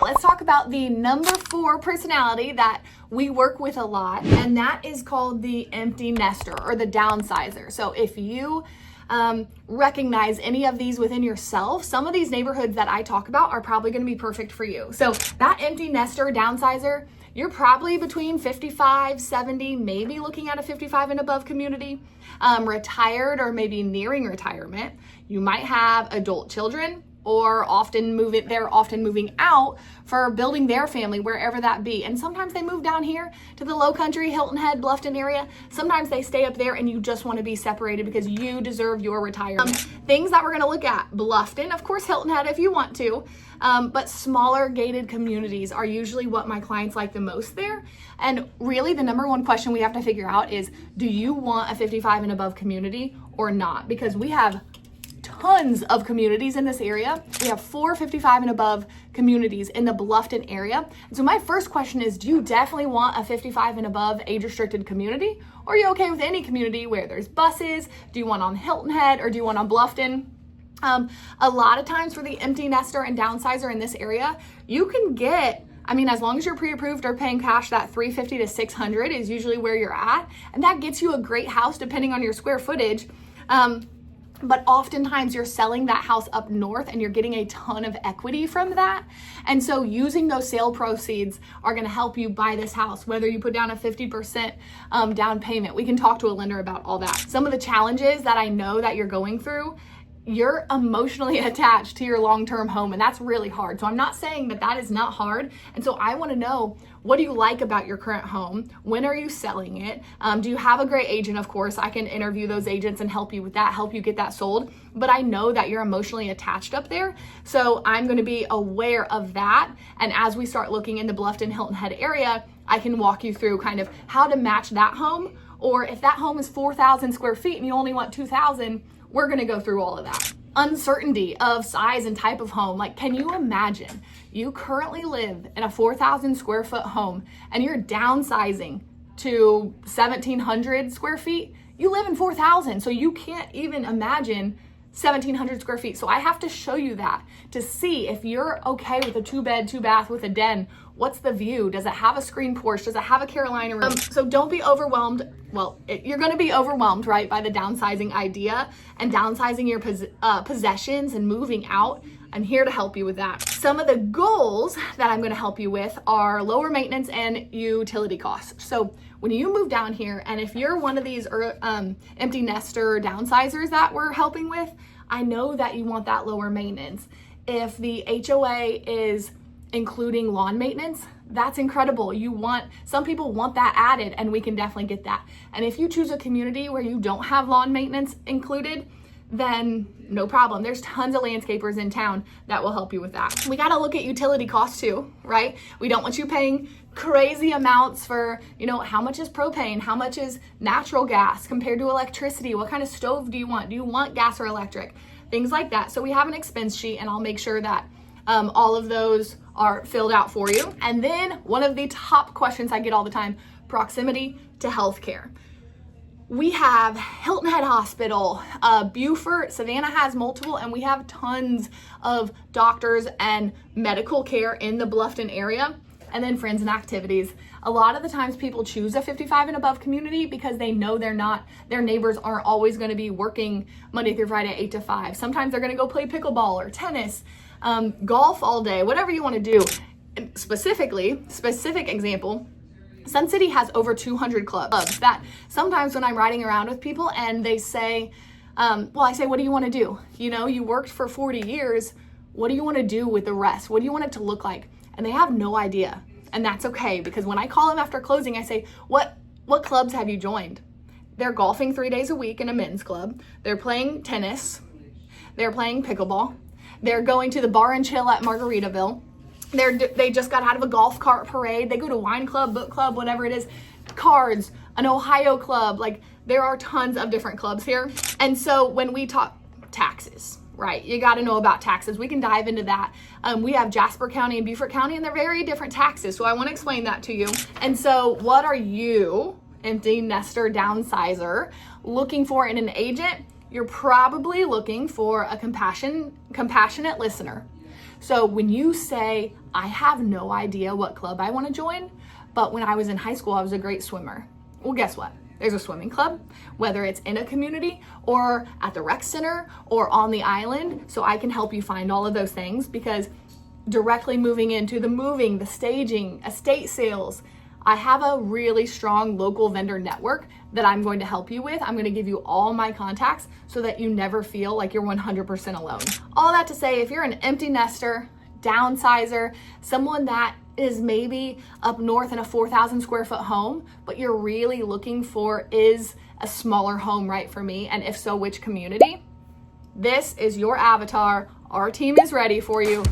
Let's talk about the number 4 personality that we work with a lot, and that is called the empty nester or the downsizer. So if you recognize any of these within yourself, some of these neighborhoods that I talk about are probably going to be perfect for you. So that empty nester downsizer, you're probably between 55, 70, maybe looking at a 55 and above community, retired or maybe nearing retirement. You might have adult children, or they're often moving out for building their family wherever that be. And sometimes they move down here to the Lowcountry, Hilton Head, Bluffton area. Sometimes they stay up there and you just want to be separated because you deserve your retirement. Things that we're going to look at: Bluffton, of course, Hilton Head if you want to, but smaller gated communities are usually what my clients like the most there. And really the number one question we have to figure out is, do you want a 55 and above community or not? Because we have tons of communities in this area. We have 4 55 and above communities in the Bluffton area. And so my first question is, do you definitely want a 55 and above age restricted community? Or are you okay with any community where there's buses? Do you want on Hilton Head or do you want on Bluffton? A lot of times for the empty nester and downsizer in this area, you can get, as long as you're pre-approved or paying cash, that $350 to $600 is usually where you're at. And that gets you a great house depending on your square footage. But oftentimes you're selling that house up north and you're getting a ton of equity from that. And so using those sale proceeds are going to help you buy this house, whether you put down a 50% down payment. We can talk to a lender about all that. Some of the challenges that I know that you're going through, you're emotionally attached to your long-term home, and that's really hard. So I'm not saying that that is not hard. And so I want to know, what do you like about your current home? When are you selling it? Do you have a great agent? Of course, I can interview those agents and help you with that, help you get that sold. But I know that you're emotionally attached up there. So I'm going to be aware of that. And as we start looking in the Bluffton, Hilton Head area, I can walk you through kind of how to match that home. Or if that home is 4,000 square feet and you only want 2,000, we're going to go through all of that. Uncertainty of size and type of home. Like, can you imagine you currently live in a 4,000 square foot home and you're downsizing to 1,700 square feet? You live in 4,000, so you can't even imagine 1,700 square feet. So I have to show you that to see if you're okay with a 2-bed, 2-bath with a den. What's the view? Does it have a screen porch? Does it have a Carolina room? So don't be overwhelmed. Well, you're going to be overwhelmed, right, by the downsizing idea and downsizing your possessions and moving out. I'm here to help you with that. Some of the goals that I'm going to help you with are lower maintenance and utility costs. So when you move down here, and if you're one of these empty nester downsizers that we're helping with, I know that you want that lower maintenance. If the HOA is including lawn maintenance, that's incredible. Some people want that added, and we can definitely get that. And if you choose a community where you don't have lawn maintenance included, then no problem. There's tons of landscapers in town that will help you with that. We got to look at utility costs too, right? We don't want you paying crazy amounts for, how much is propane? How much is natural gas compared to electricity? What kind of stove do you want? Do you want gas or electric? Things like that. So we have an expense sheet, and I'll make sure that all of those are filled out for you. And then one of the top questions I get all the time: proximity to healthcare. We have Hilton Head Hospital, Beaufort, Savannah has multiple, and we have tons of doctors and medical care in the Bluffton area. And then friends and activities. A lot of the times people choose a 55 and above community because they know their neighbors aren't always going to be working Monday through Friday, 8 to 5. Sometimes they're going to go play pickleball or tennis, golf all day, whatever you want to do. And specific example, Sun City has over 200 clubs that sometimes when I'm riding around with people and they say, I say, what do you want to do? You worked for 40 years. What do you want to do with the rest? What do you want it to look like? And they have no idea. And that's okay, because when I call them after closing, I say, what clubs have you joined? They're golfing 3 days a week in a men's club. They're playing tennis. They're playing pickleball. They're going to the bar and chill at Margaritaville. They just got out of a golf cart parade. They go to wine club, book club, whatever it is, cards, an Ohio club. Like, there are tons of different clubs here. And so when we talk taxes, right, you got to know about taxes. We can dive into that. We have Jasper County and Beaufort County, and they're very different taxes. So I want to explain that to you. And so what are you, empty nester downsizer, looking for in an agent? You're probably looking for a compassionate listener. So when you say, I have no idea what club I want to join, but when I was in high school, I was a great swimmer. Well, guess what? There's a swimming club, whether it's in a community or at the rec center or on the island. So I can help you find all of those things, because directly moving into the moving, the staging, estate sales, I have a really strong local vendor network that I'm going to help you with. I'm going to give you all my contacts so that you never feel like you're 100% alone. All that to say, if you're an empty nester, downsizer, someone that is maybe up north in a 4,000 square foot home, but you're really looking for, is a smaller home right for me? And if so, which community? This is your avatar. Our team is ready for you.